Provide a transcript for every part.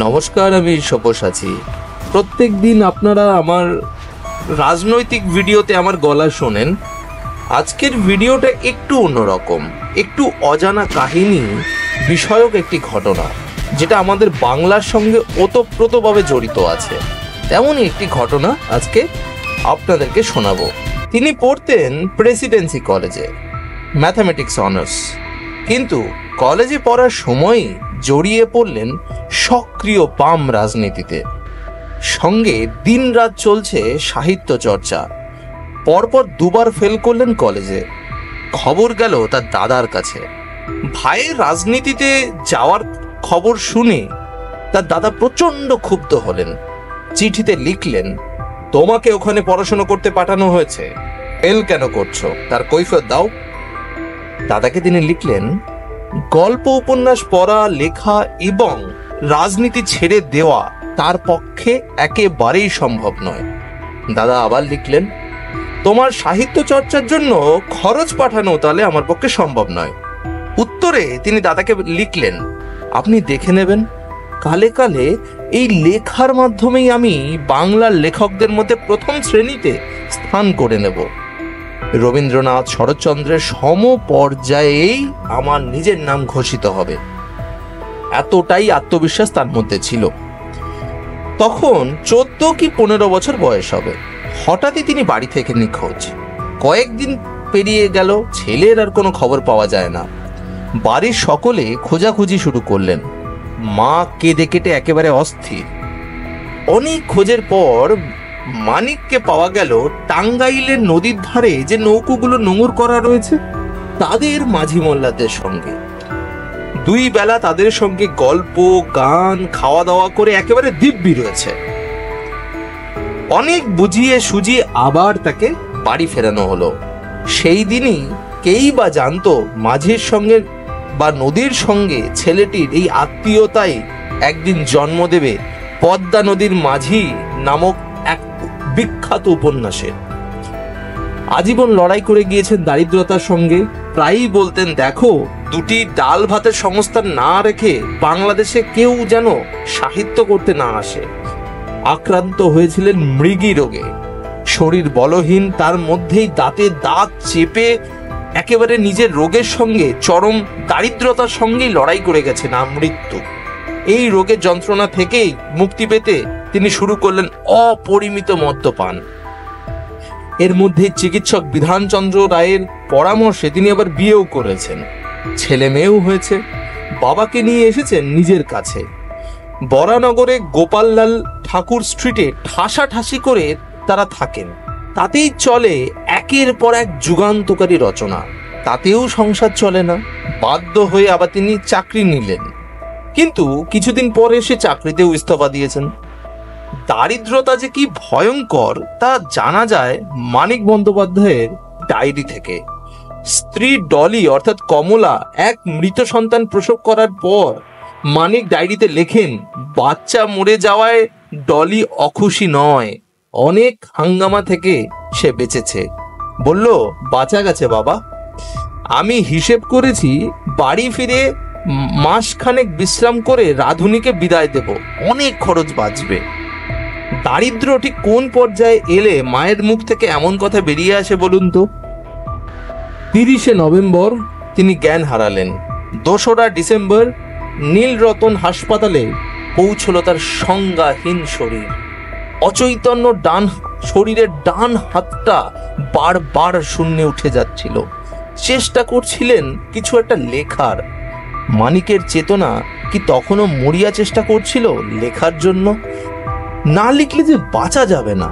নমস্কার, আমি সব্যসাচী। প্রত্যেক দিন আপনারা আমার রাজনৈতিক ভিডিওতে আমার গলা শোনেন। আজকের ভিডিওটা একটু অন্যরকম, একটু অজানা কাহিনী বিষয়ক একটি ঘটনা, যেটা আমাদের বাংলার সঙ্গে ওতপ্রোতভাবে জড়িত আছে। তেমনই একটি ঘটনা আজকে আপনাদেরকে শোনাবো। তিনি পড়তেন প্রেসিডেন্সি কলেজে, ম্যাথামেটিক্স অনার্স, কিন্তু কলেজে পড়ার সময়ই জড়িয়ে পড়লেন সক্রিয় বাম রাজনীতিতে। সঙ্গে দিনরাত চলছে সাহিত্য চর্চা। পরপর দুবার ফেল করলেন কলেজে। খবর গেল তার দাদার কাছে। ভাইয়ের রাজনীতিতে যাওয়ার খবর শুনে তার দাদা প্রচণ্ড ক্ষুব্ধ হলেন। চিঠিতে লিখলেন, তোমাকে ওখানে পড়াশোনা করতে পাঠানো হয়েছে, ফেল কেন করছো, তার কৈফিয়ত দাও। দাদাকে তিনি লিখলেন, গল্প উপন্যাস পড়া, লেখা এবং রাজনীতি ছেড়ে দেওয়া তার পক্ষে একেবারেই সম্ভব নয়। দাদা আবার লিখলেন, তোমার সাহিত্য চর্চার জন্য খরচ পাঠানো তাহলে আমার পক্ষে সম্ভব নয়। উত্তরে তিনি দাদাকে লিখলেন, আপনি দেখে নেবেন, কালে কালে এই লেখার মাধ্যমেই আমি বাংলার লেখকদের মধ্যে প্রথম শ্রেণীতে স্থান করে নেব। রবীন্দ্রনাথ, শরৎচন্দ্রের সম পর্যায়েই আমার নিজের নাম ঘোষিত হবে। এতটাই আত্মবিশ্বাস তার মধ্যে ছিল। তখন 14 কি 15 বছর বয়স হবে। হঠাৎই তিনি বাড়ি থেকে নিখোঁজ। কয়েকদিন পেরিয়ে গেল, ছেলের আর কোনো খবর পাওয়া যায় না। বাড়ির সকলে খোঁজাখুঁজি শুরু করলেন। মা কেঁদে কেটে একেবারে অস্থির। অনেক খোঁজের পর মানিককে পাওয়া গেল টাঙ্গাইলের নদীর ধারে যে নৌকোগুলো নোঙর করা রয়েছে তাদের মাঝি মোল্লাদের সঙ্গে। 2 বেলা তাদের সঙ্গে গল্প, গান, খাওয়া দাওয়া করে একেবারে দিব্যি রয়েছে। অনেক বুঝিয়ে সুজিয়ে আবার তাকে বাড়ি ফেরানো হলো। সেই দিনই কেই বা জানতো মাঝির সঙ্গে বা নদীর সঙ্গে ছেলেটির এই আত্মীয়তাই একদিন জন্ম দেবে পদ্মা নদীর মাঝি নামক এক বিখ্যাত উপন্যাসের। আজীবন লড়াই করে গিয়েছেন দারিদ্রতার সঙ্গে। প্রায়ই বলতেন, দেখো, 2টি ডাল ভাতের সংস্থান না রেখে বাংলাদেশে কেউ যেন সাহিত্য করতে না আসে। আক্রান্ত হয়েছিলেন মৃগী রোগে, শরীর বলহীন, তার মধ্যেই দাঁতে দাঁত চেপে একেবারে নিজের রোগের সঙ্গে, চরম দারিদ্রতার সঙ্গেই লড়াই করে গেছেন আমৃত্যু। এই রোগের যন্ত্রণা থেকেই মুক্তি পেতে তিনি শুরু করলেন অপরিমিত মদ্যপান। এর মধ্যে চিকিৎসক বিধানচন্দ্র রায়ের পরামর্শে তিনি আবার বিয়েও করেছেন, ছেলে মেয়েও হয়েছে। বাবাকে নিয়ে এসেছেন নিজের কাছে। বরানগরে গোপাললাল ঠাকুর স্ট্রিটে ঠাসাঠাসি করে তারা থাকেন। তাতেই চলে একের পর এক যুগান্তকারী রচনা। তাতেও সংসার চলে না। বাধ্য হয়ে আবার তিনি চাকরি নিলেন, কিন্তু কিছুদিন পরে সে চাকরিতেও ইস্তফা দিয়েছেন। দারিদ্রতা যে কি ভয়ঙ্কর তা জানা যায় মানিক বন্দ্যোপাধ্যায়ের ডায়েরি থেকে। স্ত্রী ডলি অর্থাৎ কমলা এক মৃত সন্তান প্রসব করার পর মানিক ডায়েরিতে লেখেন, বাচ্চা মরে যাওয়ায় ডলি অখুশি নয়, অনেক হাঙ্গামা থেকে সে বেঁচেছে। বলল, বাঁচা গেছে বাবা, আমি হিসেব করেছি বাড়ি ফিরে মাসখানেক বিশ্রাম করে রাধুনীকে বিদায় দেব, অনেক খরচ বাঁচবে। দারিদ্র ঠিক কোন পর্যায়ে এলে মায়ের মুখ থেকে এমন কথা বেরিয়ে আসে বলুন তো? 30শে নভেম্বর তিনি জ্ঞান হারালেন। 2রা ডিসেম্বর নীলরতন হাসপাতালে পৌঁছলো তার সংজ্ঞাহীন শরীর। অচৈতন্য শরীরের ডান হাতটা বারবার শূন্যে উঠে যাচ্ছিল। চেষ্টা করছিলেন কিছু একটা লেখার। মানিকের চেতনা কি তখনও মরিয়া চেষ্টা করছিল লেখার জন্য? না লিখলে যে বাঁচা যাবে না,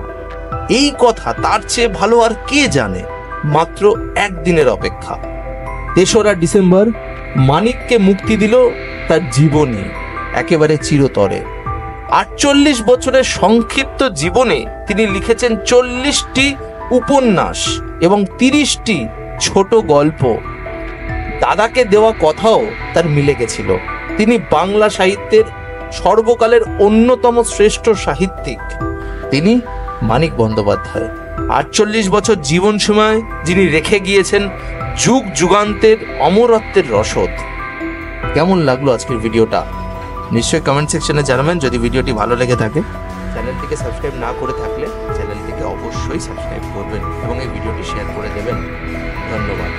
এই কথা তার চেয়ে ভালো আর কে জানে। মাত্র 1 দিনের অপেক্ষা। 3রা ডিসেম্বর মানিককে মুক্তি দিল তার জীবনী, একেবারে চিরতরে। 48 বছরের সংক্ষিপ্ত জীবনে তিনি লিখেছেন 40টি উপন্যাস এবং 30টি ছোট গল্প। দাদাকে দেওয়া কথাও তার মিলে গেছিল। তিনি বাংলা সাহিত্যের সর্বকালের অন্যতম শ্রেষ্ঠ সাহিত্যিক। তিনি মানিক বন্দ্যোপাধ্যায়। 48 বছর জীবন সময় যিনি রেখে গিয়েছেন যুগ যুগান্তের অমরত্বের রসদ। কেমন লাগলো আজকের ভিডিওটা নিশ্চয়ই কমেন্ট সেকশনে জানাবেন। যদি ভিডিওটি ভালো লেগে থাকে, চ্যানেলটিকে সাবস্ক্রাইব না করে থাকলে চ্যানেলটিকে অবশ্যই সাবস্ক্রাইব করবেন এবং এই ভিডিওটি শেয়ার করে দেবেন। ধন্যবাদ।